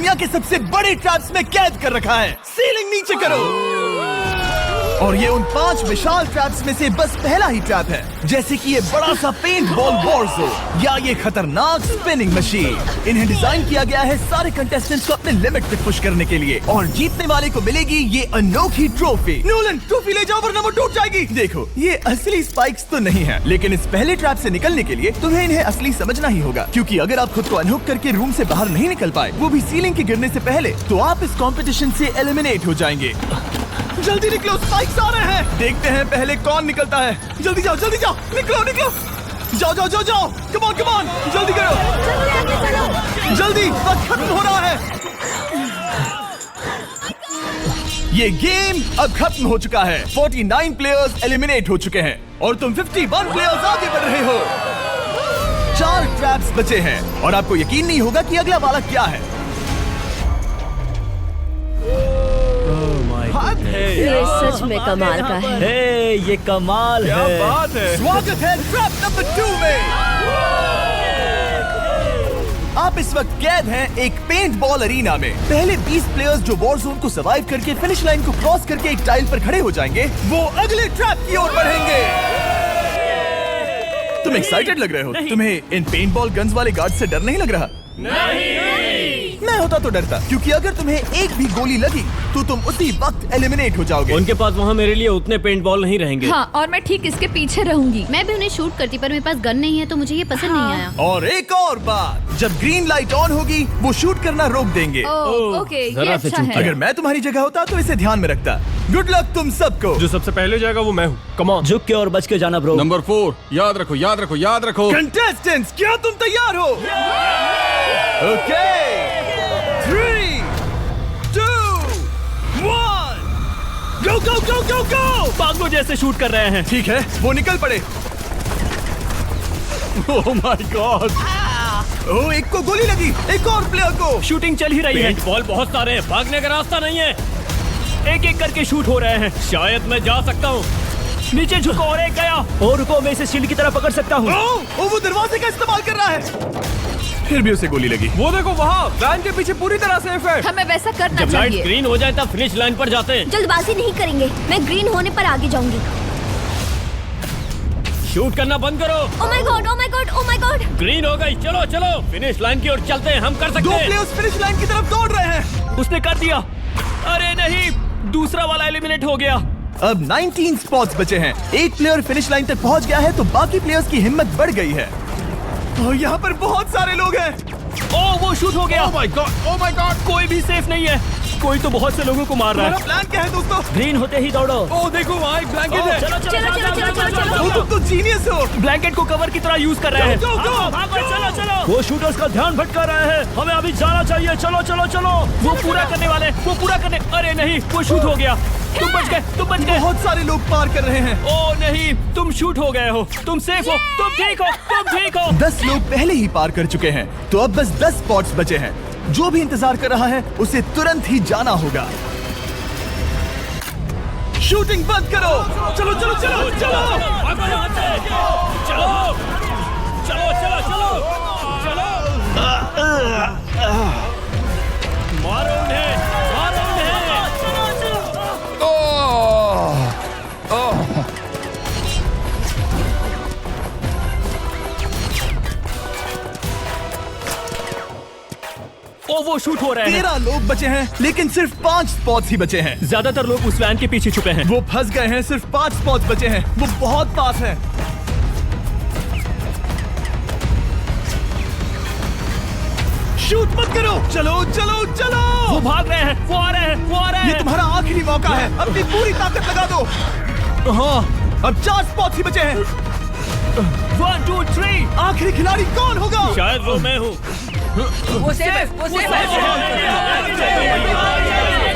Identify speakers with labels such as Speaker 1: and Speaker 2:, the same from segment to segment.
Speaker 1: दुनिया के सबसे बड़े ट्रैप्स में कैद कर रखा है। सीलिंग नीचे करो। और ये उन 5 विशाल ट्रैप्स में से बस पहला ही ट्रैप है, जैसे कि ये बड़ा सा पेंट बॉल वॉरज़ोन या ये खतरनाक स्पिनिंग मशीन। इन्हें डिजाइन किया गया है सारे कंटेस्टेंट्स को अपने लिमिट पे पुश करने के लिए, और जीतने वाले को मिलेगी ये अनोखी ट्रॉफी। नोलन, ट्रॉफी ले जाओ वरना वो टूट जाएगी। देखो, ये असली स्पाइक्स तो नहीं है, लेकिन इस पहले ट्रैप से निकलने के लिए तुम्हें इन्हें असली समझना ही होगा, क्योंकि अगर आप खुद को अनहुक करके रूम से बाहर नहीं निकल पाए, वो भी सीलिंग के गिरने से पहले, तो आप इस कॉम्पिटिशन से एलिमिनेट हो जाएंगे। जल्दी निकलो, स्पाइक्स आ रहे हैं। देखते हैं पहले कौन निकलता है। जल्दी जाओ, निकलो। जाओ। कम ऑन, जल्दी करो। जल्दी, वक्त खत्म हो रहा है। ये गेम अब खत्म हो चुका है। 49 प्लेयर्स एलिमिनेट हो चुके हैं और तुम 51 प्लेयर्स आगे बढ़ रहे हो। 4 ट्रैप्स बचे हैं और आपको यकीन नहीं होगा कि अगला वाला क्या है।
Speaker 2: ये सच में कमाल का है।
Speaker 3: ये कमाल है।
Speaker 1: क्या बात है। स्वागत है ट्रैप नंबर 2 में। आप इस वक्त कैद हैं एक पेंट बॉल अरीना में। पहले 20 प्लेयर्स जो वॉर जोन को सर्वाइव करके फिनिश लाइन को क्रॉस करके एक टाइल पर खड़े हो जाएंगे, वो अगले ट्रैप की ओर बढ़ेंगे। तुम एक्साइटेड लग रहे हो। तुम्हें इन पेंट बॉल गन्स वाले गार्ड से डर नहीं लग रहा? नहीं। मैं होता तो डरता, क्योंकि अगर तुम्हें एक भी गोली लगी तो तुम उसी वक्त एलिमिनेट हो जाओगे।
Speaker 3: उनके पास वहाँ मेरे लिए उतने पेंट बॉल नहीं रहेंगे।
Speaker 4: हाँ, और मैं ठीक इसके पीछे रहूंगी।
Speaker 5: मैं भी उन्हें शूट करती, पर मेरे पास गन नहीं है तो मुझे ये पसंद नहीं आया।
Speaker 1: और एक और बात, जब ग्रीन लाइट ऑन होगी वो शूट करना रोक देंगे।
Speaker 4: ओके, ये अच्छा है।
Speaker 1: अगर मैं तुम्हारी जगह होता तो इसे ध्यान में रखता। गुड लक तुम सबको।
Speaker 6: जो सबसे पहले जाएगा वो मैं हूँ। कम ऑन,
Speaker 3: झुक के और बच के जाना ब्रो।
Speaker 6: नंबर 4, याद रखो।
Speaker 1: कंटेस्टेंट्स, क्या तुम तैयार हो? Okay, 3, 2, 1, go!
Speaker 3: पागलों जैसे शूट कर रहे हैं।
Speaker 1: ठीक है, वो निकल पड़े।
Speaker 6: ओह माय गॉड।
Speaker 1: ओह, एक को गोली लगी, एक और प्लेयर को।
Speaker 3: शूटिंग चल ही रही है। पेंट बॉल बहुत सारे हैं, भागने का रास्ता नहीं है। एक करके शूट हो रहे हैं। शायद मैं जा सकता हूँ। नीचे झुको और एक गया। और रुको, मैं इसे शील्ड की तरह पकड़ सकता हूँ।
Speaker 1: वो दरवाजे का इस्तेमाल कर रहा है। फिर भी उसे गोली लगी।
Speaker 6: वो देखो वहाँ, लाइन के पीछे पूरी तरह सेफ है।
Speaker 4: हमें वैसा करना
Speaker 3: जब लाइट
Speaker 4: चाहिए।
Speaker 3: ग्रीन हो जाए तब फिनिश लाइन पर जाते हैं।
Speaker 2: जल्दबाजी नहीं करेंगे, मैं ग्रीन होने पर आगे जाऊंगी।
Speaker 3: शूट करना बंद करो।
Speaker 2: ओह माय गॉड।
Speaker 3: ग्रीन हो गई। चलो फिनिश लाइन की ओर चलते हैं। हम कर सकते
Speaker 1: 2
Speaker 3: हैं।
Speaker 1: प्लेयर्स फिनिश लाइन की तरफ दौड़ रहे हैं।
Speaker 3: उसने कर दिया। अरे नहीं, दूसरा वाला एलिमिनेट हो गया।
Speaker 1: अब 19 स्पॉट्स बचे हैं। एक प्लेयर फिनिश लाइन तक पहुंच गया है तो बाकी प्लेयर्स की हिम्मत बढ़ गई है। और यहाँ पर बहुत सारे लोग हैं।
Speaker 3: ओह, वो शूट हो गया।
Speaker 6: ओह माय गॉड।
Speaker 3: कोई भी सेफ नहीं है। कोई तो बहुत से लोगों को मार रहा
Speaker 1: हमारा
Speaker 3: है।
Speaker 1: प्लान क्या है दोस्तों?
Speaker 3: ग्रीन होते ही दौड़ो।
Speaker 6: ओह देखो वहाँ एक ब्लैंकेट है।
Speaker 1: वो तुम तो जीनियस हो।
Speaker 3: ब्लैंकेट को कवर की तरह यूज कर रहे हैं। चलो। वो शूटर्स का ध्यान भटका रहे हैं। हमें अभी जाना चाहिए। चलो। वो पूरा करने। अरे नहीं, वो शूट हो गया। तुम बच गए।
Speaker 1: बहुत सारे लोग पार कर रहे हैं।
Speaker 3: ओह नहीं, तुम शूट हो गए हो। तुम सेफ हो। तुम ठीक हो।
Speaker 1: 10 लोग पहले ही पार कर चुके हैं, तो अब बस 10 स्पॉट्स बचे हैं। जो भी इंतजार कर रहा है उसे तुरंत ही जाना होगा। शूटिंग बंद करो। चलो।
Speaker 3: मारो उन्हें। वो शूट हो रहे हैं।
Speaker 1: 13 लोग बचे हैं, लेकिन सिर्फ 5 स्पॉट्स ही बचे हैं।
Speaker 3: ज्यादातर लोग उस वैन के पीछे छुपे हैं।
Speaker 1: वो फंस गए हैं। सिर्फ 5 स्पॉट्स बचे हैं। वो बहुत पास है। शूट मत करो। चलो।
Speaker 3: वो भाग रहे हैं। वो आ रहे हैं।
Speaker 1: ये तुम्हारा आखिरी मौका है। अपनी पूरी ताकत लगा दो।
Speaker 3: हाँ,
Speaker 1: अब 4 स्पॉट्स ही बचे हैं।
Speaker 3: 1, 2, 3।
Speaker 1: आखिरी खिलाड़ी कौन होगा?
Speaker 3: शायद वो मैं हूँ।
Speaker 4: वो सेफ है।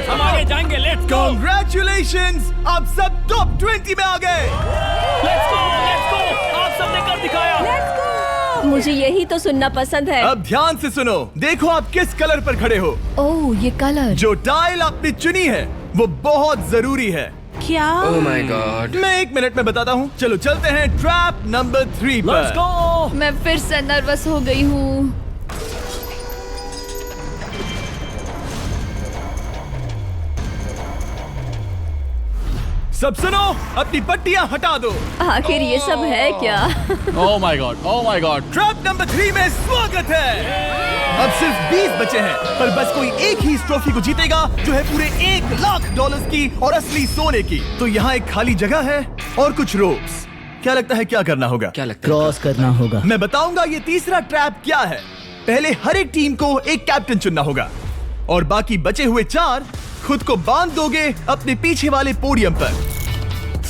Speaker 3: हम आगे जाएंगे। Let's go.
Speaker 1: Congratulations! आप सब टॉप 20 में आ गए।
Speaker 3: Let's go. आप सबने कर दिखाया।
Speaker 2: मुझे यही तो सुनना पसंद है।
Speaker 1: अब ध्यान से सुनो। देखो आप किस कलर पर खड़े हो।
Speaker 4: ओह, ये कलर।
Speaker 1: जो टाइल आपने चुनी है वो बहुत जरूरी है।
Speaker 4: क्या?
Speaker 7: ओह माय गॉड।
Speaker 1: मैं 1 मिनट में बताता हूँ। चलो चलते हैं ट्रैप नंबर 3 पर।
Speaker 3: Let's go.
Speaker 4: मैं फिर से नर्वस हो गई हूँ।
Speaker 1: सब सुनो, अपनी पट्टियां हटा दो।
Speaker 2: आखिर ये सब है क्या?
Speaker 6: Oh my God! Oh my God!
Speaker 1: Trap number 3 में स्वागत है। अब सिर्फ 20 बचे हैं, पर बस कोई एक ही इस ट्रॉफी को जीतेगा जो है पूरे $1,00,000 की और असली सोने की। तो यहाँ एक खाली जगह है और कुछ रोप्स। क्या लगता है क्या करना होगा?
Speaker 3: क्रॉस करना होगा।
Speaker 1: मैं बताऊंगा ये तीसरा ट्रैप क्या है। पहले हर एक टीम को एक कैप्टन चुनना होगा और बाकी बचे हुए 4 खुद को बांध दोगे अपने पीछे वाले पोडियम पर।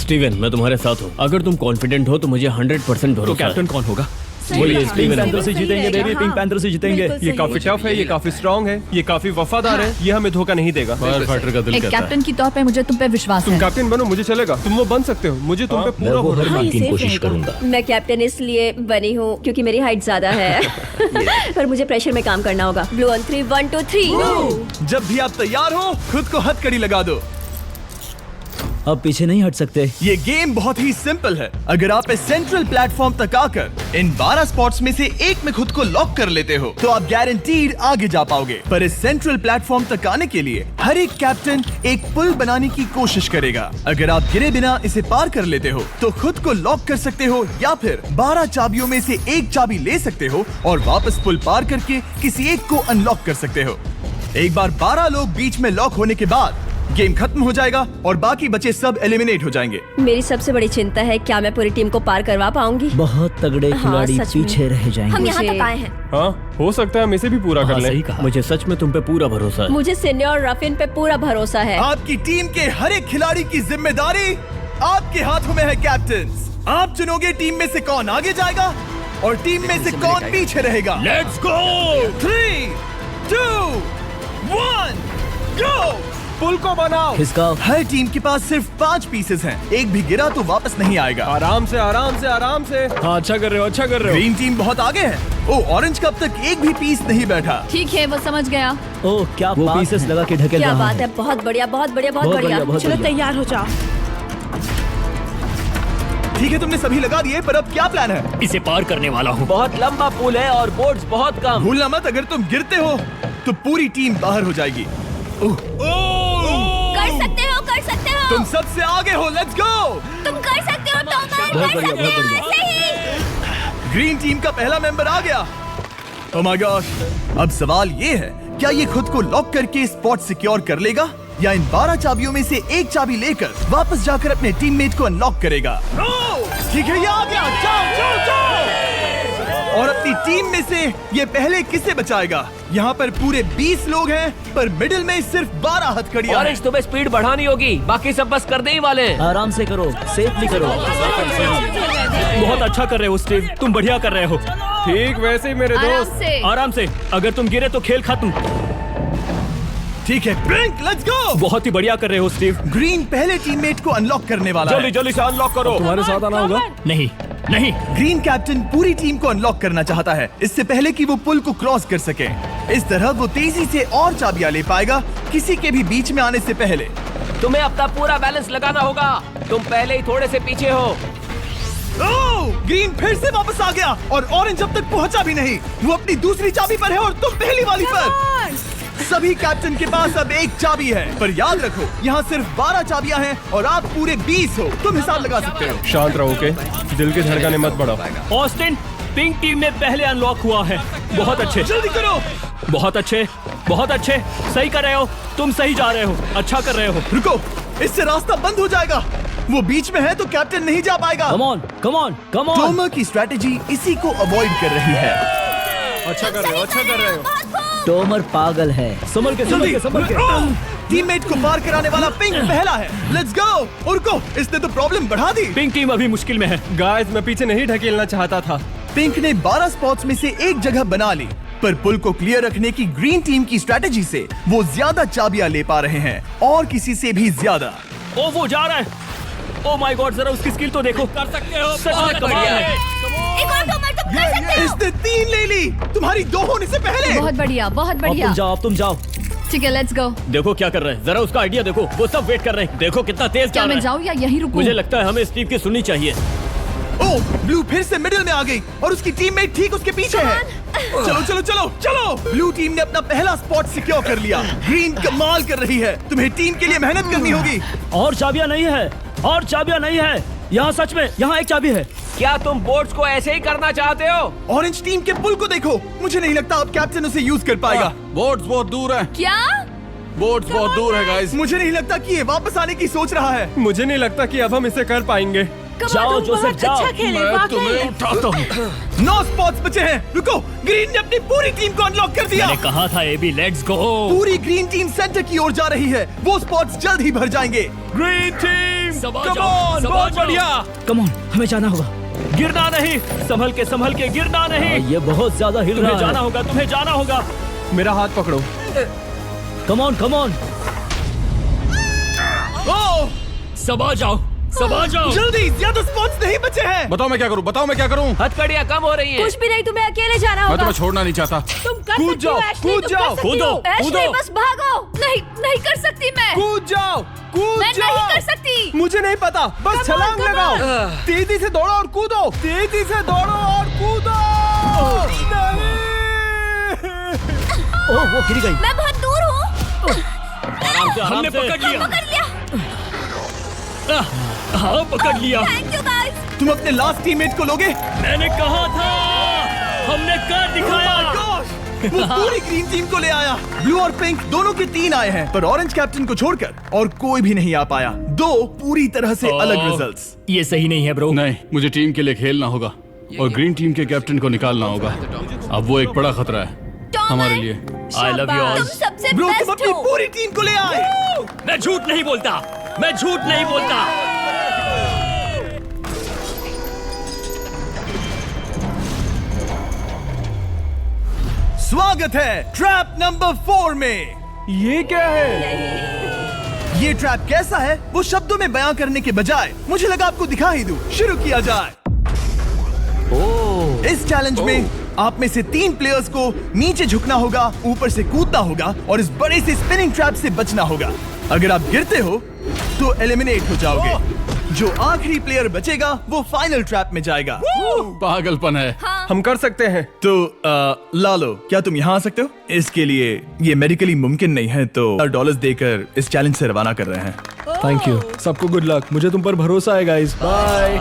Speaker 3: स्टीवन, मैं तुम्हारे साथ हूँ। अगर तुम कॉन्फिडेंट हो तो मुझे 100% भरोसा है।
Speaker 6: तो कैप्टन कौन होगा?
Speaker 3: बोलिए,
Speaker 2: पिंक
Speaker 3: स्टीवन।
Speaker 2: पैंथर से जीतेंगे बेबी, पिंक
Speaker 3: पैंथर से जीतेंगे।
Speaker 6: ये काफी टफ है, ये काफी स्ट्रांग है, ये काफी वफादार है, ये हमें धोखा नहीं देगा। फाइटर का दिल
Speaker 4: एक कैप्टन की तौर पे मुझे तुम पे विश्वास
Speaker 6: तुम
Speaker 4: है।
Speaker 6: कैप्टन बनो, मुझे चलेगा। तुम वो बन सकते हो, मुझे तुम पे पूरा भरोसा है।
Speaker 2: हाँ, ये
Speaker 3: कोशिश
Speaker 2: safe
Speaker 3: करूंगा।
Speaker 2: रहेगा। मैं कैप्टन इसलिए बनी हूँ क्योंकि मेरी हाइट ज्यादा है। पर मुझे प्रेशर में काम करना होगा। Blue on 3, 1 2 3।
Speaker 1: जब भी आप तैयार हो खुद को हथकड़ी लगा दो।
Speaker 3: अब पीछे नहीं हट सकते।
Speaker 1: ये गेम बहुत ही सिंपल है। अगर आप इस सेंट्रल प्लेटफॉर्म तक आकर इन 12 स्पॉट्स में से एक में खुद को लॉक कर लेते हो तो आप गारंटीड आगे जा पाओगे। पर इस सेंट्रल प्लेटफॉर्म तक आने के लिए हर एक कैप्टन एक पुल बनाने की कोशिश करेगा। अगर आप गिरे बिना इसे पार कर लेते हो तो खुद को लॉक कर सकते हो या फिर 12 चाबियों में से एक चाबी ले सकते हो और वापस पुल पार करके किसी एक को अनलॉक कर सकते हो। एक बार 12 लोग बीच में लॉक होने के बाद गेम खत्म हो जाएगा और बाकी बचे सब एलिमिनेट हो जाएंगे।
Speaker 2: मेरी सबसे बड़ी चिंता है क्या मैं पूरी टीम को पार करवा पाऊंगी?
Speaker 3: बहुत तगड़े खिलाड़ी
Speaker 2: सच में।
Speaker 3: पीछे रह जाएंगे।
Speaker 2: हम यहाँ तक आए हैं।
Speaker 6: हाँ, हो सकता है हम इसे भी पूरा कर लें।
Speaker 3: सही कहा। मुझे सच में तुम पे पूरा भरोसा है।
Speaker 2: मुझे सीनियर रफिन पे पूरा भरोसा है।
Speaker 1: आपकी टीम के हर एक खिलाड़ी की जिम्मेदारी आपके हाथों में है कैप्टन। आप चुनोगे टीम में से कौन आगे जाएगा और टीम में से कौन पीछे रहेगा। Let's go. 3 2 1 गो।
Speaker 6: पुल को बनाओ।
Speaker 3: खिसकाओ।
Speaker 1: हर टीम के पास सिर्फ 5 पीसेस हैं। एक भी गिरा तो वापस नहीं आएगा।
Speaker 6: आराम से, आराम से, आराम से। हाँ, अच्छा कर रहे हो, अच्छा कर रहे हो।
Speaker 1: ग्रीन टीम बहुत आगे है। ओ, ऑरेंज का अब तक एक भी पीस नहीं बैठा।
Speaker 4: ठीक है, वो समझ गया।
Speaker 3: ओह, क्या वो पीसेस लगा के ढकेल
Speaker 2: क्या
Speaker 3: रहा
Speaker 2: बात है, बहुत बढ़िया, बहुत बढ़िया, बहुत
Speaker 3: बहुत
Speaker 2: बढ़िया।
Speaker 3: बढ़िया, बहुत
Speaker 2: चलो
Speaker 3: बढ़िया।
Speaker 2: तैयार हो जाओ।
Speaker 1: ठीक है, तुमने सभी लगा दिए, पर अब क्या प्लान है?
Speaker 3: इसे पार करने वाला हूँ। बहुत लंबा पुल है और बोर्ड्स बहुत कम।
Speaker 1: भूलना मत, अगर तुम गिरते हो तो पूरी टीम बाहर हो जाएगी।
Speaker 2: कर सकते हो, कर सकते हो।
Speaker 1: तुम सबसे आगे हो। Let's go.
Speaker 2: तुम कर सकते हो,
Speaker 3: बहुत
Speaker 2: कर
Speaker 3: बढ़िया,
Speaker 2: सकते
Speaker 3: बहुत
Speaker 2: हो,
Speaker 3: बढ़िया।
Speaker 2: ऐसे ही।
Speaker 1: ग्रीन टीम का पहला मेंबर आ गया। ओह माय गॉड। अब सवाल ये है, क्या ये खुद को लॉक करके स्पॉट सिक्योर कर लेगा या इन 12 चाबियों में से एक चाबी लेकर वापस जाकर अपने टीममेट को अनलॉक करेगा? ठीक है, ये आ गया। जाओ जाओ जाओ। और अपनी टीम में से ये पहले किसे बचाएगा? यहाँ पर पूरे 20 लोग हैं, पर मिडिल में सिर्फ 12 हथकड़ियां हैं।
Speaker 7: ऑरेंज, तुम्हें स्पीड बढ़ानी होगी, बाकी सब बस करने ही वाले हैं।
Speaker 3: आराम से करो, सेफली करो।
Speaker 8: बहुत अच्छा कर रहे हो स्टीव, तुम बढ़िया कर रहे हो।
Speaker 6: ठीक वैसे ही मेरे
Speaker 4: आराम
Speaker 6: दोस्त।
Speaker 4: से।
Speaker 8: आराम से, अगर तुम गिरे तो खेल खत्म।
Speaker 1: ठीक है, ब्रिंक, लेट्स गो।
Speaker 8: बहुत ही बढ़िया कर रहे हो स्टीव।
Speaker 1: ग्रीन पहले टीममेट को अनलॉक करने वाला
Speaker 8: जल्दी
Speaker 1: है।
Speaker 8: जल्दी से अनलॉक करो।
Speaker 6: तुम्हारे साथ आना होगा।
Speaker 8: नहीं नहीं,
Speaker 1: ग्रीन कैप्टन पूरी टीम को अनलॉक करना चाहता है, इससे पहले कि वो पुल को क्रॉस कर सके। इस तरह वो तेजी से और चाबियां ले पाएगा, किसी के भी बीच में आने से पहले।
Speaker 7: तुम्हें अपना पूरा बैलेंस लगाना होगा, तुम पहले ही थोड़े से पीछे हो।
Speaker 1: ओह, ग्रीन फिर से वापस आ गया और ऑरेंज अब तक पहुंचा भी नहीं। वो अपनी दूसरी चाबी पर है और तुम पहली वाली पर। सभी कैप्टन के पास अब एक चाबी है, पर याद रखो यहाँ सिर्फ 12 चाबियां हैं और आप पूरे 20 हो। तुम हिसाब लगा सकते हो।
Speaker 6: शांत रहो, ओके? दिल की धड़कनें मत बढ़ाओ।
Speaker 8: ऑस्टिन पिंक टीम में पहले अनलॉक हुआ है। बहुत अच्छे,
Speaker 1: जल्दी करो।
Speaker 8: बहुत अच्छे, बहुत अच्छे। सही कर रहे हो, तुम सही जा रहे हो, अच्छा कर रहे हो।
Speaker 1: रुको, इससे रास्ता बंद हो जाएगा। वो बीच में है तो कैप्टन नहीं जा पाएगा।
Speaker 3: Come on, come on, come on.
Speaker 1: Tomar की स्ट्रेटेजी इसी को अवॉइड कर रही है।
Speaker 6: अच्छा कर रहे हो, अच्छा कर रहे हो।
Speaker 3: टोमर पागल है। संभल के, संभल के, संभल के।
Speaker 1: टीममेट को पार कराने वाला पिंक पहला है। Let's go. और रुको, इसने तो प्रॉब्लम बढ़ा दी।
Speaker 8: पिंक टीम अभी मुश्किल में है।
Speaker 6: गाइस, मैं पीछे नहीं ढकेलना चाहता था।
Speaker 1: पिंक ने 12 स्पॉट्स में से एक जगह बना ली, पर पुल को क्लियर रखने की ग्रीन टीम की स्ट्रेटेजी से वो ज्यादा चाबियां ले पा रहे हैं और किसी से भी ज्यादा।
Speaker 8: ओ, वो जा रहा है। ओ माय गॉड, जरा उसकी स्किल तो देखो। कर सकते हो, सच में कमाल है।
Speaker 2: एक और टोमर, तुम कर सकते हो।
Speaker 1: इसने 3 ले ली, तुम्हारी 2 होने से पहले।
Speaker 4: बहुत बढ़िया, बहुत
Speaker 3: अब
Speaker 4: बढ़िया।
Speaker 3: तुम जाओ, अब तुम जाओ।
Speaker 4: ठीक है, लेट्स गो।
Speaker 8: देखो क्या कर रहे हैं, जरा उसका आइडिया देखो। वो सब वेट कर रहे हैं, देखो कितना तेज जा
Speaker 4: क्या
Speaker 8: रहा
Speaker 4: मैं
Speaker 8: है।
Speaker 4: जाऊँ या यहीं रुकूं?
Speaker 8: मुझे लगता है हमें स्टीव की सुननी चाहिए।
Speaker 1: ओह, ब्लू फिर से मिडिल में आ गई और उसकी टीममेट ठीक उसके पीछे है। चलो चलो चलो चलो। ब्लू टीम ने अपना पहला स्पॉट सिक्योर कर लिया। ग्रीन कमाल कर रही है, तुम्हें टीम के लिए मेहनत करनी होगी।
Speaker 3: और चाबियां नहीं है, और चाबियां नहीं है यहाँ। सच में यहाँ एक चाबी है।
Speaker 7: क्या तुम बोट्स को ऐसे ही करना चाहते हो?
Speaker 1: ऑरेंज टीम के पुल को देखो। मुझे नहीं लगता अब कैप्टन उसे यूज कर पाएगा।
Speaker 9: बोट्स बहुत दूर है।
Speaker 4: क्या?
Speaker 9: बोट्स बहुत दूर है गाइस।
Speaker 1: मुझे नहीं लगता कि ये वापस आने की सोच रहा है।
Speaker 6: मुझे नहीं लगता कि अब हम इसे कर पाएंगे।
Speaker 3: जाओ जोसेफ जाओ।
Speaker 9: मैं तुम्हें उठाता हूँ।
Speaker 1: 9 स्पॉट्स बचे हैं। रुको, ग्रीन ने अपनी पूरी टीम को अनलॉक कर दिया।
Speaker 3: मैंने कहा था एबी, लेट्स गो।
Speaker 1: पूरी ग्रीन टीम सेंटर की ओर जा रही है। वो स्पॉट्स जल्द ही भर जाएंगे।
Speaker 3: ग्रीन टीम कम ऑन, बहुत बढ़िया। कम ऑन, हमें जाना होगा। गिरना नहीं, संभल के गिरना नहीं। ये बहुत ज्यादा हिल रहा है। जाना होगा, तुम्हें जाना होगा।
Speaker 6: मेरा हाथ पकड़ो।
Speaker 3: कम ऑन कम ऑन।
Speaker 1: ओह,
Speaker 3: सबा जाओ, सबा जाओ।
Speaker 1: जल्दी, ज्यादा स्पॉट्स नहीं बचे हैं।
Speaker 9: बताओ मैं क्या करूँ, बताओ मैं क्या करूँ।
Speaker 7: हथकड़ियाँ कम हो रही हैं।
Speaker 2: कुछ भी नहीं, तुम्हें अकेले जाना
Speaker 9: मैं
Speaker 2: होगा।
Speaker 9: तुम्हें छोड़ना नहीं चाहता।
Speaker 2: तुम कर
Speaker 6: कूद
Speaker 2: सकती हो,
Speaker 6: जाओ,
Speaker 2: एशली,
Speaker 6: कूद
Speaker 2: तुम
Speaker 6: जाओ,
Speaker 2: कर सकती
Speaker 3: कूदो,
Speaker 2: हो। एशली,
Speaker 3: कूदो।
Speaker 2: बस भागो। नहीं, नहीं कर सकती मैं।
Speaker 6: कूद जाओ, कूद
Speaker 2: मैं
Speaker 6: जाओ।
Speaker 2: नहीं कर सकती।
Speaker 6: मुझे नहीं पता, बस
Speaker 2: Come on,
Speaker 6: छलांग
Speaker 2: come
Speaker 6: लगाओ।
Speaker 2: on।
Speaker 6: तेजी से दौड़ो और कूदो, तेजी से दौड़ो और कूदो। नहीं।
Speaker 3: ओह, वो गिर गई।
Speaker 2: मैं बहुत दूर हूँ।
Speaker 3: हमने पकड़ लिया।
Speaker 2: पकड़ लिया।
Speaker 3: हाँ, पकड़ लिया।
Speaker 2: Thank you guys.
Speaker 1: तुम अपने लास्ट टीममेट को लोगे?
Speaker 3: मैंने कहा था, हमने कर दिखाया।
Speaker 1: वो पूरी ग्रीन टीम को ले आया। ब्लू और पिंक दोनों के 3 आए हैं, पर ऑरेंज कैप्टन को छोड़कर और कोई भी नहीं आ पाया। 2 पूरी तरह से अलग रिजल्ट्स।
Speaker 3: ये सही नहीं है ब्रो।
Speaker 9: नहीं, मुझे टीम के लिए खेलना होगा और ग्रीन टीम के कैप्टन को निकालना होगा। अब वो एक बड़ा खतरा है हमारे लिए।
Speaker 3: I love you all.
Speaker 2: तुम सबसे
Speaker 1: ब्रो, तुम
Speaker 2: बेस्ट
Speaker 1: अपनी
Speaker 2: हो।
Speaker 1: पूरी टीम को ले आए।
Speaker 3: मैं झूठ नहीं बोलता, मैं झूठ नहीं बोलता।
Speaker 1: स्वागत है ट्रैप नंबर 4 में।
Speaker 6: ये क्या है?
Speaker 1: ये ट्रैप कैसा है वो शब्दों में बयां करने के बजाय मुझे लगा आपको दिखा ही दूं। शुरू किया जाए। इस चैलेंज में आप में से 3 प्लेयर्स को नीचे झुकना होगा, ऊपर से कूदना होगा और इस बड़े से स्पिनिंग ट्रैप से बचना होगा। अगर आप गिरते हो तो एलिमिनेट हो जाओगे। जो आखिरी प्लेयर बचेगा वो फाइनल ट्रैप में जाएगा।
Speaker 9: पागलपन है।
Speaker 6: हम कर सकते हैं।
Speaker 1: तो लालो, क्या तुम यहाँ आ सकते हो? इसके लिए ये मेडिकली मुमकिन नहीं है, तो $1 देकर इस चैलेंज से रवाना कर रहे हैं।
Speaker 6: Thank you. सबको गुड लक। मुझे तुम पर भरोसा है गाइस। बाय।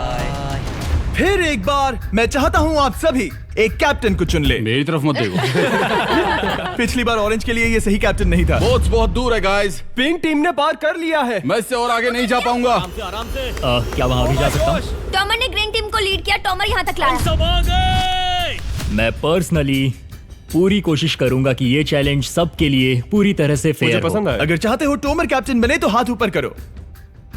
Speaker 1: फिर एक बार मैं चाहता हूँ आप सभी एक कैप्टन को चुन ले।
Speaker 9: मेरी तरफ मत देखो।
Speaker 1: पिछली बार ऑरेंज के लिए ये सही कैप्टन नहीं था।
Speaker 9: बोट्स बहुत दूर है गाइस।
Speaker 6: पिंक टीम ने पार कर लिया है।
Speaker 9: मैं इससे और आगे नहीं जा पाऊंगा।
Speaker 3: आराम से। क्या वहाँ भी जा सकता हूँ?
Speaker 2: टॉमर ने ग्रीन टीम को लीड किया। टॉमर यहाँ तक लाया।
Speaker 3: सब आ गए। मैं पर्सनली पूरी कोशिश करूंगा कि ये चैलेंज सबके लिए पूरी तरह से
Speaker 6: मुझे
Speaker 3: फेयर
Speaker 6: पसंद
Speaker 3: हो।
Speaker 6: आया।
Speaker 1: अगर चाहते हो टोमर कैप्टन बने तो हाथ ऊपर करो।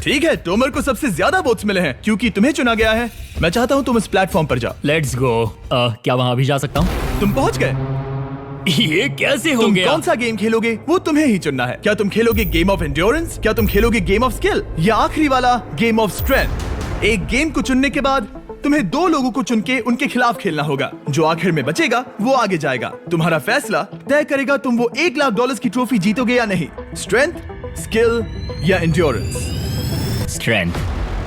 Speaker 1: ठीक है, टोमर को सबसे ज्यादा वोट्स मिले हैं क्योंकि तुम्हें चुना गया है। मैं चाहता हूँ तुम इस प्लेटफॉर्म पर जाओ।
Speaker 3: Let's go. क्या वहाँ भी जा सकता हूँ?
Speaker 1: तुम पहुँच गए।
Speaker 3: ये कैसे हो
Speaker 1: तुम
Speaker 3: गया?
Speaker 1: कौन सा गेम खेलोगे वो तुम्हें ही चुनना है। क्या तुम खेलोगे गेम ऑफ एंड्योरेंस, क्या तुम खेलोगे गेम ऑफ स्किल, या आखिरी वाला गेम ऑफ स्ट्रेंथ? एक गेम को चुनने के बाद तुम्हें 2 लोगों को चुन के उनके खिलाफ खेलना होगा। जो आखिर में बचेगा वो आगे जाएगा। तुम्हारा फैसला तय करेगा तुम वो $1 लाख की ट्रॉफी जीतोगे या नहीं। स्ट्रेंथ, स्किल या एंड्योरेंस?
Speaker 3: स्ट्रेंथ।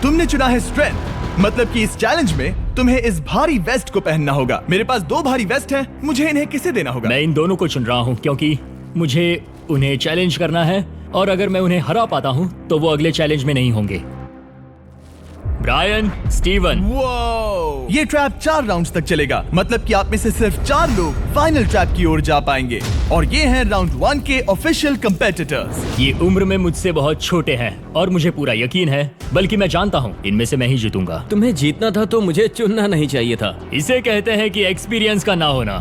Speaker 1: तुमने चुना है स्ट्रेंथ। मतलब कि इस चैलेंज में तुम्हें इस भारी वेस्ट को पहनना होगा। मेरे पास 2 भारी वेस्ट हैं, मुझे इन्हें किसे देना होगा?
Speaker 3: मैं इन दोनों को चुन रहा हूँ क्योंकि मुझे उन्हें चैलेंज करना है और अगर मैं उन्हें हरा पाता हूँ तो वो अगले चैलेंज में नहीं होंगे। Brian, Steven.
Speaker 1: वो ये ट्रैप 4 राउंड्स तक चलेगा। मतलब कि आप में से सिर्फ 4 लोग फाइनल ट्रैप की ओर जा पाएंगे और ये हैं राउंड 1 के ऑफिशियल कंपेटिटर्स।
Speaker 3: ये उम्र में मुझसे बहुत छोटे हैं और मुझे पूरा यकीन है, बल्कि मैं जानता हूँ इनमें से मैं ही जीतूंगा।
Speaker 8: तुम्हें जीतना था तो मुझे चुनना नहीं चाहिए था।
Speaker 3: इसे कहते हैं कि एक्सपीरियंस का ना होना।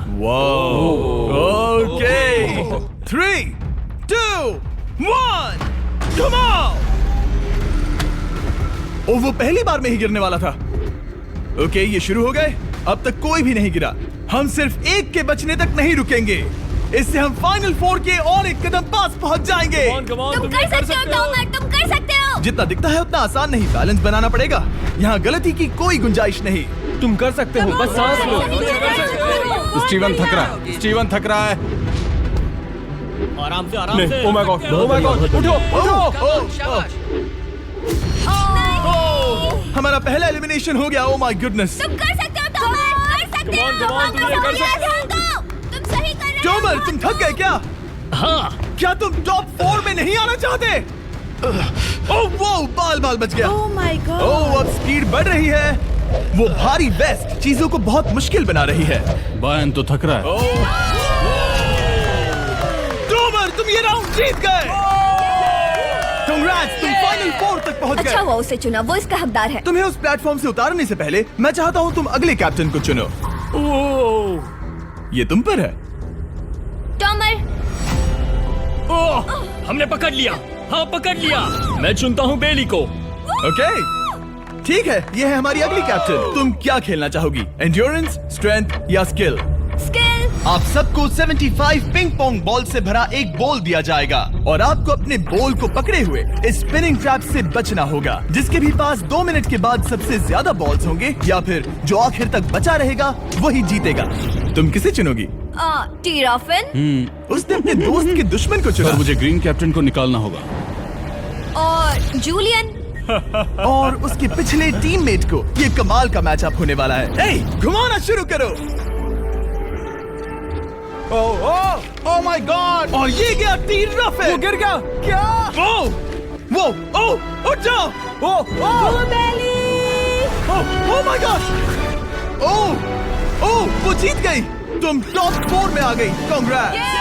Speaker 1: Okay, 3, 2, 1, come on. ओ, वो पहली बार में ही गिरने वाला था। ओके, ये शुरू हो गए। अब तक कोई भी नहीं गिरा। हम सिर्फ एक के बचने तक नहीं रुकेंगे। इससे हम फाइनल 4 के और एक कदम पास पहुंच जाएंगे।
Speaker 2: तुम कर सकते हो टॉमर, तुम कर सकते हो।
Speaker 1: जितना दिखता है उतना आसान नहीं, बैलेंस बनाना पड़ेगा। यहाँ गलती की कोई गुंजाइश नहीं।
Speaker 6: तुम कर सकते हो, बस सांस लो।
Speaker 9: स्टीवन थक रहा है। स्टीवन थक रहा है।
Speaker 3: आराम से, आराम से।
Speaker 6: Oh my God, oh my God, उठो, उठो।
Speaker 7: शाबाश।
Speaker 1: हमारा पहला एलिमिनेशन हो गया। Oh my goodness.
Speaker 2: तुम कर सकते हो टॉमर, कर सकते हो।
Speaker 3: तुम ये कर सकते
Speaker 2: हो। तुम सही कर रहे हो।
Speaker 1: टॉमर, तुम थक गए क्या?
Speaker 3: हाँ,
Speaker 1: क्या तुम टॉप 4 में नहीं आना चाहते? ओह वो बाल बाल बच गया।
Speaker 2: ओह माय गॉड।
Speaker 1: ओह अब स्पीड बढ़ रही है। वो भारी वेस्ट चीजों को बहुत मुश्किल बना रही है।
Speaker 9: बायन तो थक रहा है।
Speaker 1: टॉमर तुम ये राउंड जीत गए। Congrats, तुम फाइनल 4 तक पहुंच
Speaker 2: अच्छा
Speaker 1: गए।
Speaker 2: हुआ उसे चुना, वो इसका हकदार है।
Speaker 1: तुम्हें उस प्लेटफॉर्म से उतारने से पहले मैं चाहता हूँ तुम अगले कैप्टन को चुनो। ये तुम पर है।
Speaker 5: टॉमर,
Speaker 3: ओह, हमने पकड़ लिया। हाँ पकड़ लिया। मैं चुनता हूँ बेली को।
Speaker 1: ओके ठीक है, ये है हमारी अगली कैप्टन। तुम क्या खेलना चाहोगी, एंड्योरेंस, स्ट्रेंथ या स्किल?
Speaker 5: स्किल।
Speaker 1: आप सबको 75 पिंग पोंग बॉल से भरा एक बॉल दिया जाएगा और आपको अपने बॉल को पकड़े हुए इस स्पिनिंग ट्रैप से बचना होगा। जिसके भी पास 2 मिनट के बाद सबसे ज्यादा बॉल्स होंगे या फिर जो आखिर तक बचा रहेगा वही जीतेगा। तुम किसे चुनोगी?
Speaker 2: टीराफिन
Speaker 1: उसने अपने दोस्त के दुश्मन को चुना।
Speaker 9: पर मुझे ग्रीन कैप्टन को निकालना होगा।
Speaker 2: और जूलियन।
Speaker 1: और उसके पिछले टीममेट को। ये कमाल का मैचअप होने वाला है। ए, घुमाना शुरू करो। ओह माय गॉड। और ये गया टीराफिन। वो गिर गया। क्या? वो उठ जाओ। ओह माय गॉड। ओह वो जीत गई। तुम टॉप 4 में आ गई। कांग्रेट्स।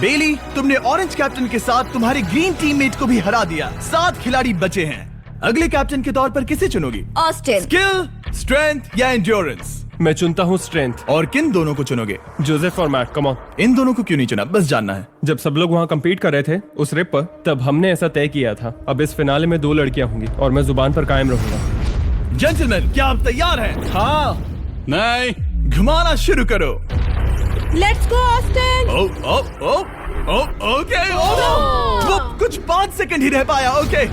Speaker 1: बेली, तुमने ऑरेंज कैप्टन के साथ तुम्हारे ग्रीन टीममेट को भी हरा दिया। 7 खिलाड़ी बचे हैं। अगले कैप्टन के तौर पर किसे चुनोगी?
Speaker 2: ऑस्टिन।
Speaker 1: स्किल, स्ट्रेंथ या एंड्योरेंस?
Speaker 6: मैं चुनता हूँ स्ट्रेंथ।
Speaker 1: और किन दोनों को चुनोगे?
Speaker 6: जोसेफ और मैट, कम ऑन।
Speaker 1: इन दोनों को क्यों नहीं चुना, बस जानना है।
Speaker 6: जब सब लोग वहाँ कम्पीट कर रहे थे उस रिप पर, तब हमने ऐसा तय किया था। अब इस फिनाले में 2 लड़कियां होंगी और मैं जुबान पर कायम रहूंगा।
Speaker 1: जेंटलमैन, क्या आप तैयार हैं?
Speaker 9: हाँ। नहीं।
Speaker 1: घुमाना शुरू करो।
Speaker 2: Let's go Austin.
Speaker 1: ओके। वो कुछ 5 सेकंड ही रह पाया। ओके,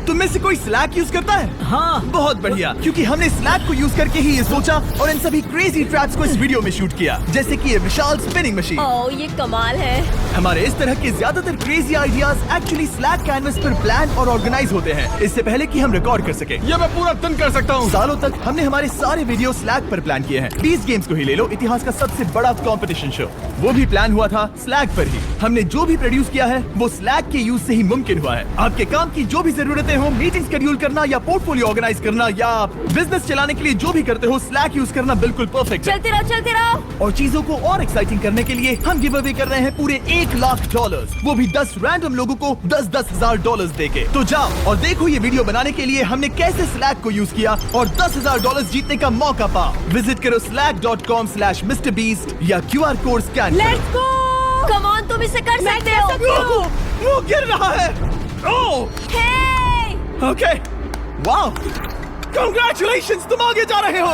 Speaker 1: तुम में से कोई स्लैक यूज करता है?
Speaker 8: हाँ।
Speaker 1: बहुत बढ़िया, क्योंकि हमने स्लैक को यूज करके ही ये सोचा और इन सभी क्रेजी ट्रैप्स को इस वीडियो में शूट किया, जैसे कि ये विशाल स्पिनिंग मशीन।
Speaker 2: ओह ये कमाल है।
Speaker 1: हमारे इस तरह के ज्यादातर crazy ideas actually slack canvas पर प्लान और ऑर्गेनाइज होते हैं, इससे पहले कि हम रिकॉर्ड कर सके।
Speaker 9: ये मैं पूरा दिन कर सकता हूँ।
Speaker 1: सालों तक हमने हमारे सारे वीडियो स्लैक पर प्लान किए हैं। 20 गेम्स को ही ले लो, इतिहास का सबसे बड़ा कंपटीशन शो, वो भी प्लान हुआ था स्लैक पर ही। हमने जो भी प्रोड्यूस किया है वो स्लैक के यूज से ही मुमकिन हुआ है। आपके काम की जो भी जरूरतें हो, मीटिंग शेड्यूल करना या पोर्टफोलियो ऑर्गेनाइज करना या बिजनेस चलाने के लिए जो भी करते हो, स्लैक यूज करना बिल्कुल परफेक्ट है।
Speaker 2: चलते रहो।
Speaker 1: और चीजों को और एक्साइटिंग करने के लिए हम गिव अवे कर रहे हैं पूरे $1,00,000, वो भी 10 रैंडम लोगों को $10,000 देके। तो जाओ और देखो ये वीडियो बनाने के लिए हमने कैसे स्लैक को यूज किया और $10,000 जीतने का मौका पा। विजिट करो slack.com/MrBeast या QR कोड स्कैन करो।
Speaker 2: Let's go. कम ऑन, तुम इसे कर सकते हो।
Speaker 1: वो गिर रहा है। ओह ओके, वाओ, कांग्रेचुलेशंस, तुम आगे जा रहे हो।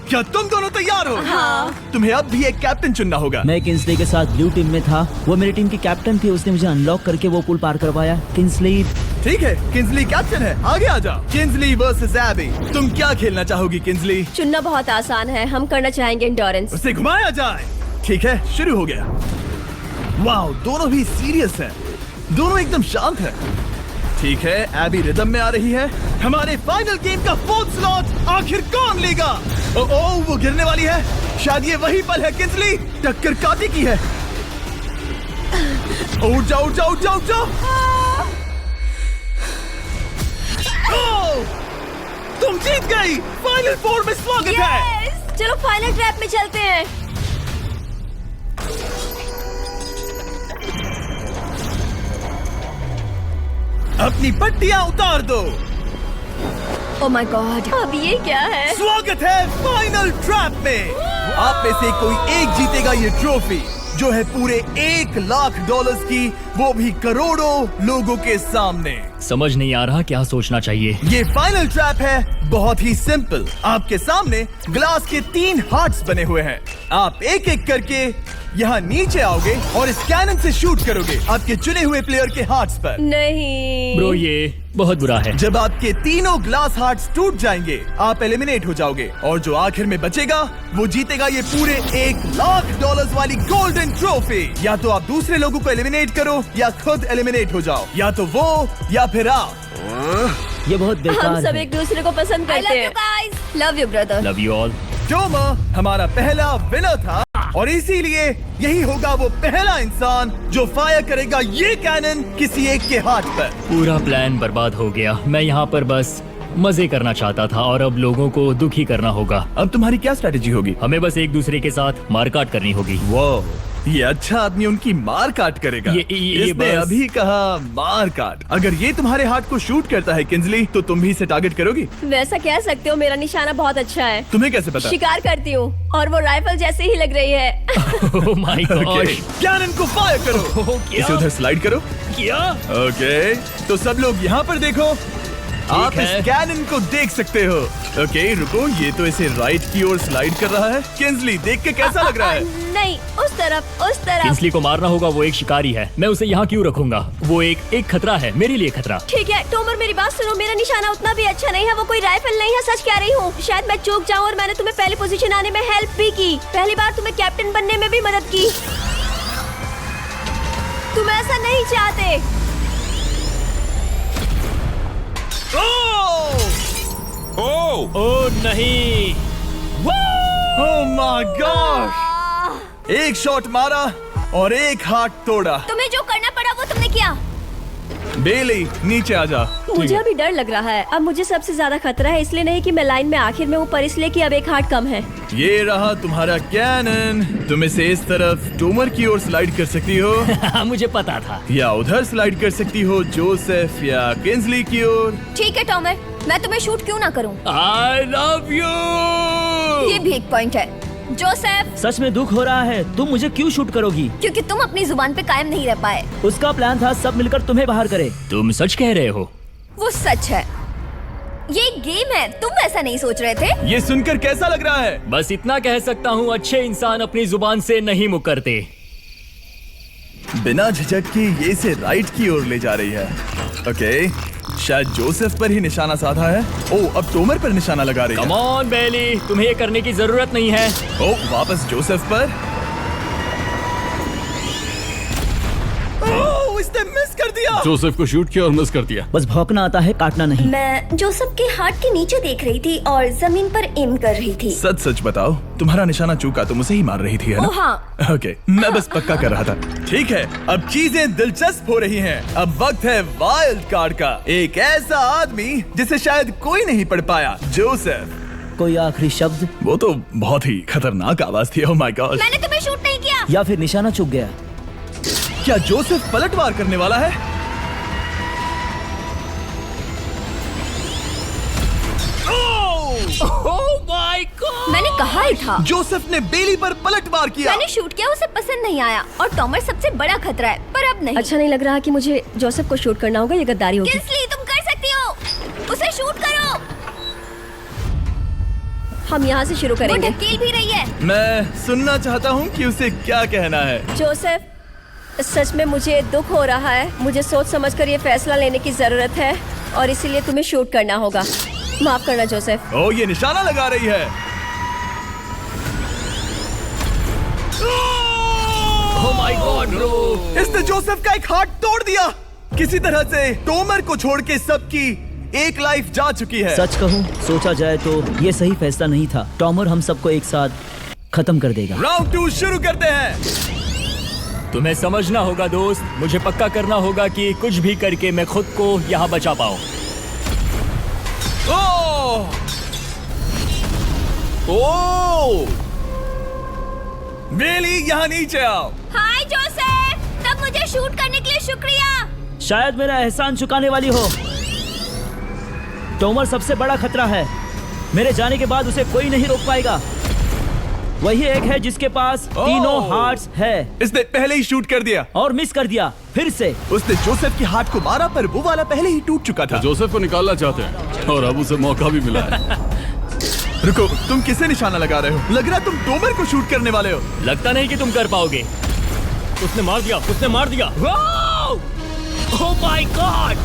Speaker 1: क्या तुम दोनों तैयार हो?
Speaker 2: हाँ।
Speaker 1: तुम्हें अब भी एक कैप्टन चुनना होगा।
Speaker 8: मैं किंग्सली के साथ ब्लू टीम में था। वो मेरी टीम की कैप्टन थी, उसने मुझे अनलॉक करके वो पुल पार करवाया। किंग्सली।
Speaker 1: ठीक है, किंग्सली कैप्टन है, आगे आ जाओ। किंग्सली वर्सेस एबी, तुम क्या खेलना चाहोगी किंग्सली?
Speaker 2: चुनना बहुत आसान है, हम करना चाहेंगे एंड्योरेंस।
Speaker 1: उसे घुमाया जाए। ठीक है, शुरू हो गया। वाओ, दोनों भी सीरियस हैं, दोनों एकदम शांत हैं। ठीक है, एबी रिदम में आ रही है। हमारे फाइनल गेम का 4th स्लॉट आखिर कौन लेगा? ओह वो गिरने वाली है। शायद ये वही पल है किंग्सली, टक्कर काटे की है। उठ जाओ उठ जाओ उठ जाओ उठ जाओ। ओह, तुम जीत गई। फाइनल 4 में स्वागत है।
Speaker 2: चलो फाइनल ट्रैप में चलते हैं।
Speaker 1: अपनी पट्टियां उतार दो।
Speaker 2: ओह माय गॉड, अब ये क्या है?
Speaker 1: स्वागत है फाइनल ट्रैप में। आप में से कोई एक जीतेगा ये ट्रॉफी, जो है पूरे $1,00,000 की, वो भी करोड़ों लोगों के सामने।
Speaker 3: समझ नहीं आ रहा क्या सोचना चाहिए।
Speaker 1: ये फाइनल ट्रैप है, बहुत ही सिंपल। आपके सामने ग्लास के 3 हार्ट्स बने हुए हैं। आप एक एक करके यहाँ नीचे आओगे और इस कैनन से शूट करोगे आपके चुने हुए प्लेयर के हार्ट्स पर।
Speaker 2: नहीं
Speaker 3: ब्रो, ये बहुत बुरा है।
Speaker 1: जब आपके तीनों ग्लास हार्ट्स टूट जाएंगे, आप एलिमिनेट हो जाओगे और जो आखिर में बचेगा वो जीतेगा ये पूरे $1,00,000 वाली गोल्डन ट्रॉफी। या तो आप दूसरे लोगों को एलिमिनेट करो या खुद एलिमिनेट हो जाओ, या तो वो या फिर आप।
Speaker 8: ये बहुत
Speaker 2: हम
Speaker 8: बेकार
Speaker 2: सब
Speaker 8: है।
Speaker 2: एक दूसरे को पसंद करते हैं। Love you brother.
Speaker 3: Love you all.
Speaker 1: टॉमर हमारा पहला विनर था। और इसीलिए यही होगा वो पहला इंसान जो फायर करेगा ये कैनन किसी एक के हाथ पर।
Speaker 3: पूरा प्लान बर्बाद हो गया। मैं यहाँ पर बस मजे करना चाहता था और अब लोगों को दुखी करना होगा।
Speaker 1: अब तुम्हारी क्या स्ट्रेटेजी होगी?
Speaker 3: हमें बस एक दूसरे के साथ मारकाट करनी होगी।
Speaker 1: वो ये अच्छा आदमी उनकी मार काट करेगा।
Speaker 3: ये
Speaker 1: इसने
Speaker 3: बस-
Speaker 1: अभी कहा मार काट। अगर ये तुम्हारे हार्ट को शूट करता है किंजली, तो तुम भी इसे टारगेट करोगी?
Speaker 2: वैसा कह सकते हो, मेरा निशाना बहुत अच्छा है।
Speaker 1: तुम्हें कैसे पता?
Speaker 2: शिकार करती हूँ और वो राइफल जैसे ही लग रही है।
Speaker 3: ओह माय गॉड।
Speaker 1: कैनन को फायर करो।
Speaker 3: क्या?
Speaker 1: इसे उधर स्लाइड करो।
Speaker 3: क्या?
Speaker 1: ओके, तो सब लोग यहाँ पर देखो। आप
Speaker 3: है।
Speaker 1: इस कैनन को देख सकते हो। ओके, रुको, ये तो इसे राइट की ओर स्लाइड कर रहा है। किंजली, देख के कैसा लग रहा है?
Speaker 2: नहीं, उस तरफ, उस तरफ।
Speaker 3: किंस्ली को मारना होगा, वो एक शिकारी है। मैं उसे यहाँ क्यों रखूंगा? वो एक खतरा है, मेरे लिए खतरा।
Speaker 2: ठीक है टोमर, मेरी बात सुनो। मेरा निशाना उतना भी अच्छा नहीं है, वो कोई राइफल नहीं है, सच कह रही हूँ। शायद मैं चूक जाऊँ और मैंने तुम्हें पहली पोजीशन आने में हेल्प भी की। पहली बार तुम्हें कैप्टन बनने में भी मदद की। तुम ऐसा नहीं चाहते।
Speaker 3: ओह नहीं।
Speaker 1: ओह माय गॉड! एक शॉट मारा और एक हाथ तोड़ा।
Speaker 5: तुम्हें जो करना पड़ा वो तुमने किया।
Speaker 1: बेली, नीचे आ जा।
Speaker 2: मुझे अभी डर लग रहा है। अब मुझे सबसे ज्यादा खतरा है, इसलिए नहीं कि मैं लाइन में आखिर में हूँ, पर इसलिए कि अब एक हार्ट कम है।
Speaker 1: ये रहा तुम्हारा कैनन। तुम इसे इस तरफ टोमर की ओर स्लाइड कर सकती हो
Speaker 3: मुझे पता था।
Speaker 1: या उधर स्लाइड कर सकती हो जोसेफ या किंजली की ओर।
Speaker 5: ठीक है टॉमर, मैं तुम्हें शूट क्यों ना करूं?
Speaker 3: I love you.
Speaker 5: ये भी एक पॉइंट है। जोसेफ,
Speaker 8: सच में दुख हो रहा है। तुम मुझे क्यों शूट करोगी?
Speaker 5: क्योंकि तुम अपनी जुबान पे कायम नहीं रह पाए।
Speaker 8: उसका प्लान था सब मिलकर तुम्हें बाहर करे।
Speaker 3: तुम सच कह रहे हो?
Speaker 5: वो सच है। ये एक गेम है, तुम ऐसा नहीं सोच रहे थे?
Speaker 1: ये सुनकर कैसा लग रहा है?
Speaker 3: बस इतना कह सकता हूँ, अच्छे इंसान अपनी जुबान से नहीं मुकरते।
Speaker 1: बिना झिझक के ये इसे राइट की ओर ले जा रही है। ओके, शायद जोसेफ पर ही निशाना साधा है। ओह, अब टोमर पर निशाना लगा रही है।
Speaker 3: कम ऑन बेली, तुम्हें ये करने की जरूरत नहीं है।
Speaker 1: ओह, वापस जोसेफ पर। ओह, इसने मिस कर दिया।
Speaker 9: जोसेफ को शूट किया और मिस कर दिया।
Speaker 8: बस भौंकना आता है, काटना नहीं।
Speaker 5: मैं जोसेफ के हार्ट के नीचे देख रही थी और जमीन पर एम कर रही थी।
Speaker 1: सच सच बताओ, तुम्हारा निशाना चूका, तुम उसे ही मार रही थी, है ना?
Speaker 5: ओह हाँ।
Speaker 1: ओके, मैं बस पक्का कर रहा था। ठीक है, अब चीजें दिलचस्प हो रही हैं। अब वक्त है वाइल्ड कार्ड का। एक ऐसा आदमी जिसे शायद कोई नहीं पढ़ पाया, जोसेफ।
Speaker 8: कोई आखिरी शब्द?
Speaker 1: वो तो बहुत ही खतरनाक आवाज थी। ओह माय गॉड!
Speaker 5: मैंने तुम्हें शूट नहीं किया।
Speaker 8: या फिर निशाना चूक गया?
Speaker 1: क्या जोसेफ पलटवार करने वाला है?
Speaker 3: ओह माय गॉड!
Speaker 5: मैंने कहा ही था।
Speaker 1: जोसेफ ने बेली पर पलटवार किया।
Speaker 5: मैंने शूट किया, उसे पसंद नहीं आया और टॉमर सबसे बड़ा खतरा है, पर अब नहीं।
Speaker 2: अच्छा नहीं लग रहा कि मुझे जोसेफ को शूट करना होगा, ये गद्दारी होगी।
Speaker 5: किंस्ली, तुम कर सकती हो। उसे शूट करो।
Speaker 2: हम यहाँ से शुरू
Speaker 5: वो
Speaker 2: करेंगे।
Speaker 5: ढकेल भी रही है।
Speaker 1: मैं सुनना चाहता हूँ कि उसे क्या कहना है।
Speaker 2: जोसेफ, सच में मुझे दुख हो रहा है। मुझे सोच समझकर ये फैसला लेने की जरूरत है और इसीलिए तुम्हें शूट करना होगा। माफ करना जोसेफ।
Speaker 1: ओह, ये निशाना लगा रही है।
Speaker 3: ओह माय गॉड ब्रो!
Speaker 1: इसने जोसेफ का एक हाथ तोड़ दिया। किसी तरह से टोमर को छोड़ के सबकी एक लाइफ जा चुकी है।
Speaker 8: सच कहूँ, सोचा जाए तो ये सही फैसला नहीं था। टॉमर हम सबको एक साथ खत्म कर देगा।
Speaker 1: राउंड 2 शुरू करते हैं।
Speaker 3: तुम्हें समझना होगा दोस्त, मुझे पक्का करना होगा कि कुछ भी करके मैं खुद को यहाँ बचा पाऊँ।
Speaker 1: ओह! ओह! बेली, यहाँ नीचे आओ।
Speaker 5: हाय जोसेफ, तब मुझे शूट करने के लिए शुक्रिया।
Speaker 8: शायद मेरा एहसान चुकाने वाली हो। टॉमर सबसे बड़ा खतरा है। मेरे जाने के बाद उसे कोई नहीं रोक पाएगा। वही एक है जिसके पास तीनों हार्ट्स है।
Speaker 1: इसने पहले ही शूट कर दिया
Speaker 8: और मिस कर दिया फिर से।
Speaker 1: उसने जोसेफ के हाथ को मारा, पर वो वाला पहले ही टूट चुका था।
Speaker 9: जोसेफ को निकालना चाहते हैं और अब उसे मौका भी मिला है।
Speaker 1: रुको, तुम किसे निशाना लगा रहे हो? लग रहा तुम टोमर को शूट करने वाले हो।
Speaker 3: लगता नहीं कि तुम कर पाओगे। उसने मार दिया, उसने मार दिया। Oh my God!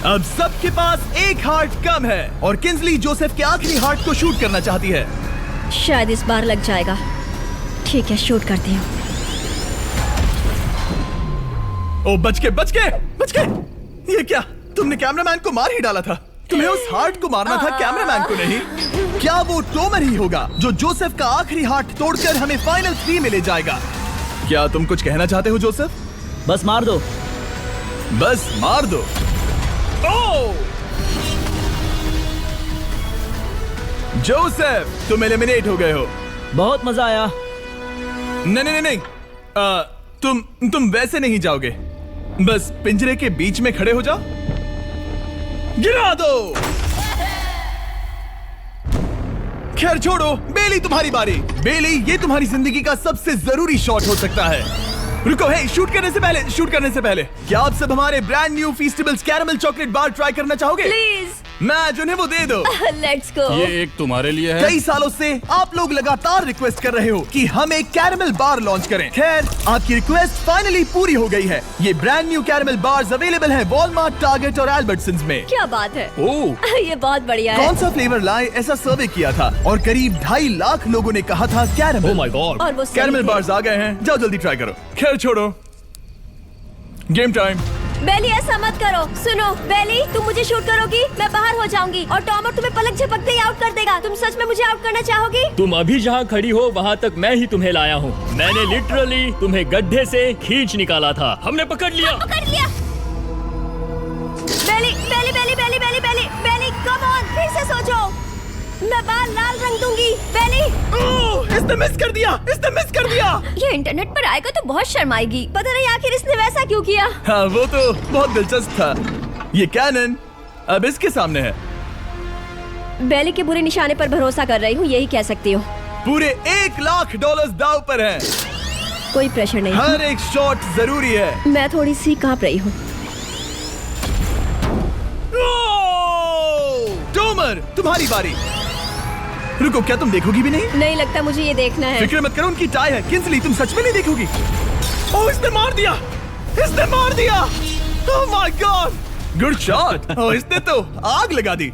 Speaker 1: अब सबके पास एक हार्ट कम है और किंजली जोसेफ के आखिरी हार्ट को शूट करना चाहती है।
Speaker 2: शायद इस बार लग जाएगा। ठीक है, शूट करती हूँ।
Speaker 1: ओ, बच के, बच के, बच के! ये क्या? तुमने कैमरामैन को मार ही डाला था। तुम्हें उस हार्ट को मारना था, कैमरामैन को नहीं। क्या वो टोमर ही होगा जो जोसेफ का आखिरी हार्ट तोड़कर हमें फाइनल 3 में ले जाएगा? क्या तुम कुछ कहना चाहते हो जोसेफ?
Speaker 8: बस मार दो।
Speaker 1: बस मार दो। ओह! जोसेफ, तुम एलिमिनेट हो गए हो।
Speaker 8: बहुत मजा आया।
Speaker 1: नहीं नहीं नहीं, तुम वैसे नहीं जाओगे। बस पिंजरे के बीच में खड़े हो जाओ। गिरा दो। खैर छोड़ो, बेली तुम्हारी बारी। बेली, ये तुम्हारी जिंदगी का सबसे जरूरी शॉट हो सकता है। रुको, हे, शूट करने से पहले क्या आप सब हमारे brand new Feastables caramel chocolate bar try करना चाहोगे?
Speaker 2: प्लीज
Speaker 1: मैच उन्हें वो दे दो।
Speaker 2: Let's go.
Speaker 9: ये एक तुम्हारे लिए है।
Speaker 1: कई सालों से आप लोग लगातार रिक्वेस्ट कर रहे हो कि हम एक कैरेमल बार लॉन्च करें। खैर, आपकी रिक्वेस्ट फाइनली पूरी हो गई है। ये brand new caramel bars available हैं वॉलमार्ट, टारगेट और एल्बर्टसन्स में।
Speaker 2: क्या बात है।
Speaker 1: ओह,
Speaker 2: ये बहुत बढ़िया है।
Speaker 1: कौन सा फ्लेवर लाए, ऐसा सर्वे किया था और करीब 2.5 लाख लोगों ने कहा था कैरेमल।
Speaker 3: Oh my God.
Speaker 2: और वो सही
Speaker 1: कैरेमल
Speaker 2: थे।
Speaker 1: बार्स आ गए हैं, जाओ जल्दी ट्राई करो। खैर छोड़ो, गेम टाइम।
Speaker 2: बेली, ऐसा मत करो। सुनो बेली, तुम मुझे शूट करोगी, मैं बाहर हो जाऊंगी और टॉमर तुम्हें पलक झपकते ही आउट कर देगा। तुम सच में मुझे आउट करना चाहोगी?
Speaker 3: तुम अभी जहाँ खड़ी हो वहाँ तक मैं ही तुम्हें लाया हूँ। मैंने लिटरली तुम्हें गड्ढे से खींच निकाला था। हमने पकड़ लिया।
Speaker 2: पकड़ लिया। बेली बेली बेली बेली बेली बेली बेली, कम ऑन, फिर से सोचो। मैं बाल लाल रंग दूंगी। बेली,
Speaker 1: ओह, इसने मिस कर दिया।
Speaker 2: ये इंटरनेट पर आएगा तो बहुत शर्माएगी। पता नहीं आखिर इसने वैसा क्यों किया।
Speaker 1: हाँ, वो तो बहुत दिलचस्प था। ये कैनन अब इसके सामने है।
Speaker 2: बेली के बुरे निशाने पर भरोसा कर रही हूँ, यही कह सकती हूँ।
Speaker 1: पूरे $1 लाख दाव पर है।
Speaker 2: कोई प्रेशर नहीं।
Speaker 1: हर एक शॉट जरूरी है।
Speaker 2: मैं थोड़ी सी कांप रही हूँ।
Speaker 1: टोमर, तुम्हारी बारी। रुको, क्या तुम देखोगी भी नहीं?
Speaker 2: नहीं लगता मुझे ये देखना है।
Speaker 1: फिक्र मत करो, उनकी टाई है। किंसली, तुम सच में नहीं देखोगी? ओह, इसने मार दिया। Oh my god, good shot. Oh, इसने तो आग लगा दी।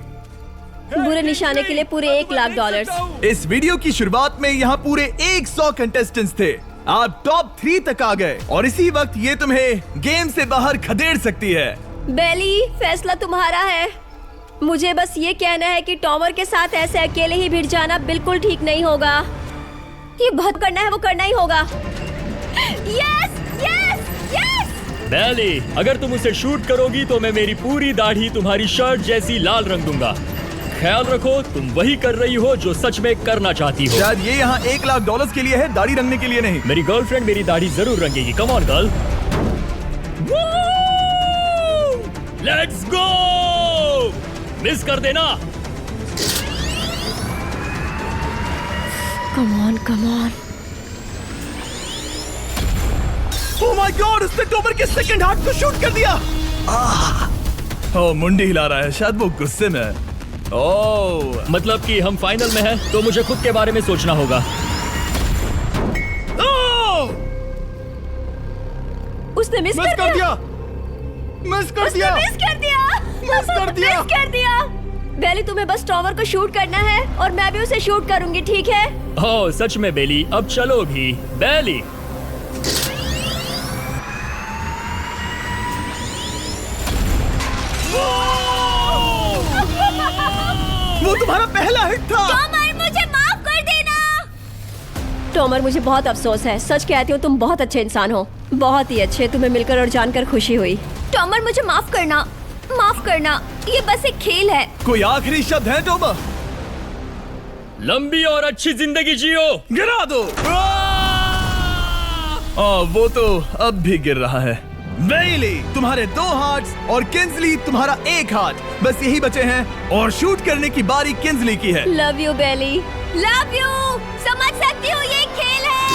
Speaker 2: बुरे निशाने के लिए पूरे $1 लाख।
Speaker 1: इस वीडियो की शुरुआत में यहाँ पूरे 100 कंटेस्टेंट्स थे। आप टॉप 3 तक आ गए और इसी वक्त ये तुम्हें गेम से बाहर खदेड़ सकती है।
Speaker 2: बेली, फैसला तुम्हारा है। मुझे बस ये कहना है कि टॉमर के साथ ऐसे अकेले ही भिड़ जाना बिल्कुल ठीक नहीं होगा। ये बहुत करना है, वो करना ही होगा। Yes yes yes.
Speaker 3: बेली, अगर तुम उसे शूट करोगी तो मैं मेरी पूरी दाढ़ी तुम्हारी शर्ट जैसी लाल रंग दूंगा। ख्याल रखो, तुम वही कर रही हो जो सच में करना चाहती हो।
Speaker 1: शायद ये यहाँ $1 लाख के लिए है, दाढ़ी रंगने के लिए नहीं।
Speaker 3: मेरी गर्लफ्रेंड मेरी दाढ़ी जरूर रंगेगी। Come on girl, let's go. Miss कर देना।
Speaker 2: Come on come on.
Speaker 1: Oh my god, उसने टोमर के सेकंड हार्ट को शूट कर दिया। ओह, मुंडी हिला रहा है, शायद वो गुस्से में है। ओह,
Speaker 3: मतलब कि हम फाइनल में हैं, तो मुझे खुद के बारे में सोचना होगा।
Speaker 1: ओह,
Speaker 2: उसने मिस कर दिया।
Speaker 1: मिस कर दिया।
Speaker 2: बेली, तुम्हें बस टॉमर को शूट करना है और मैं भी उसे शूट करूंगी, ठीक है?
Speaker 3: ओह सच में बेली, अब चलो भी। बेली,
Speaker 1: वो तुम्हारा पहला हिट था।
Speaker 2: टॉमर, मुझे माफ कर देना। टॉमर, मुझे बहुत अफसोस है। सच कहती हूँ, तुम बहुत अच्छे इंसान हो, बहुत ही अच्छे। तुम्हें मिलकर और जानकर खुशी हुई। टॉमर, मुझे माफ करना, माफ करना। ये बस एक खेल है।
Speaker 1: कोई आखिरी शब्द है टोमर?
Speaker 3: लंबी और अच्छी जिंदगी जियो।
Speaker 1: गिरा दो। वो तो अब भी गिर रहा है। बेली, तुम्हारे 2 हार्ट्स और किंसली तुम्हारा 1 हार्ट बस यही बचे हैं और शूट करने की बारी किंसली की है।
Speaker 2: Love you Bailey, love you. समझ सकती हूँ, ये खेल है।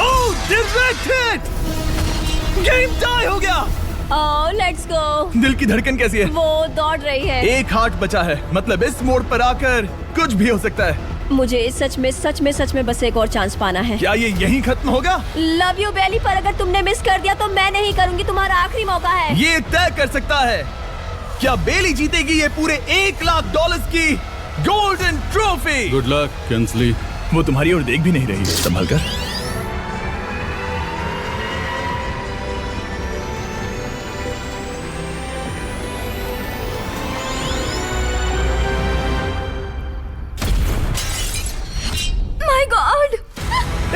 Speaker 1: Oh, direct hit. Game tie हो गया।
Speaker 2: Oh, let's go.
Speaker 1: दिल की धड़कन कैसी है?
Speaker 2: वो दौड़ रही है।
Speaker 1: 1 हार्ट बचा है, मतलब इस मोड़ पर आकर कुछ भी हो सकता है।
Speaker 2: मुझे सच में बस एक और चांस पाना है।
Speaker 1: क्या ये यहीं खत्म होगा?
Speaker 2: लव यू बेली, पर अगर तुमने मिस कर दिया तो मैं नहीं करूंगी। तुम्हारा आखिरी मौका है।
Speaker 1: ये तय कर सकता है क्या बेली जीतेगी ये पूरे $1 लाख की golden trophy.
Speaker 9: Good luck Kinsley.
Speaker 1: वो तुम्हारी ओर देख भी नहीं रही, संभल कर।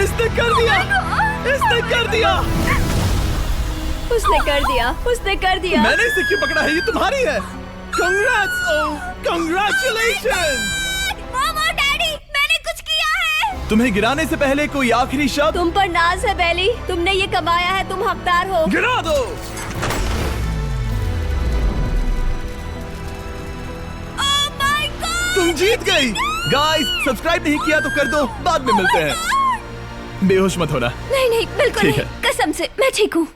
Speaker 1: इसने कर दिया, इसने कर दिया।
Speaker 2: उसने कर दिया, उसने कर दिया।
Speaker 1: मैंने इसे क्यों पकड़ा है? ये तुम्हारी है। Congrats, oh, congratulations!
Speaker 2: मॉम और डैडी, मैंने कुछ किया है।
Speaker 1: तुम्हें गिराने से पहले कोई आखिरी शब्द?
Speaker 2: तुम पर नाज है बेली, तुमने ये कमाया है, तुम हकदार हो।
Speaker 1: गिरा दो।
Speaker 2: Oh my God!
Speaker 1: तुम जीत गई। गाइस, सब्सक्राइब नहीं किया तो कर दो, बाद में मिलते हैं। बेहोश मत होना।
Speaker 2: नहीं नहीं, बिल्कुल
Speaker 1: ठीक
Speaker 2: नहीं, कसम से मैं ठीक हूँ।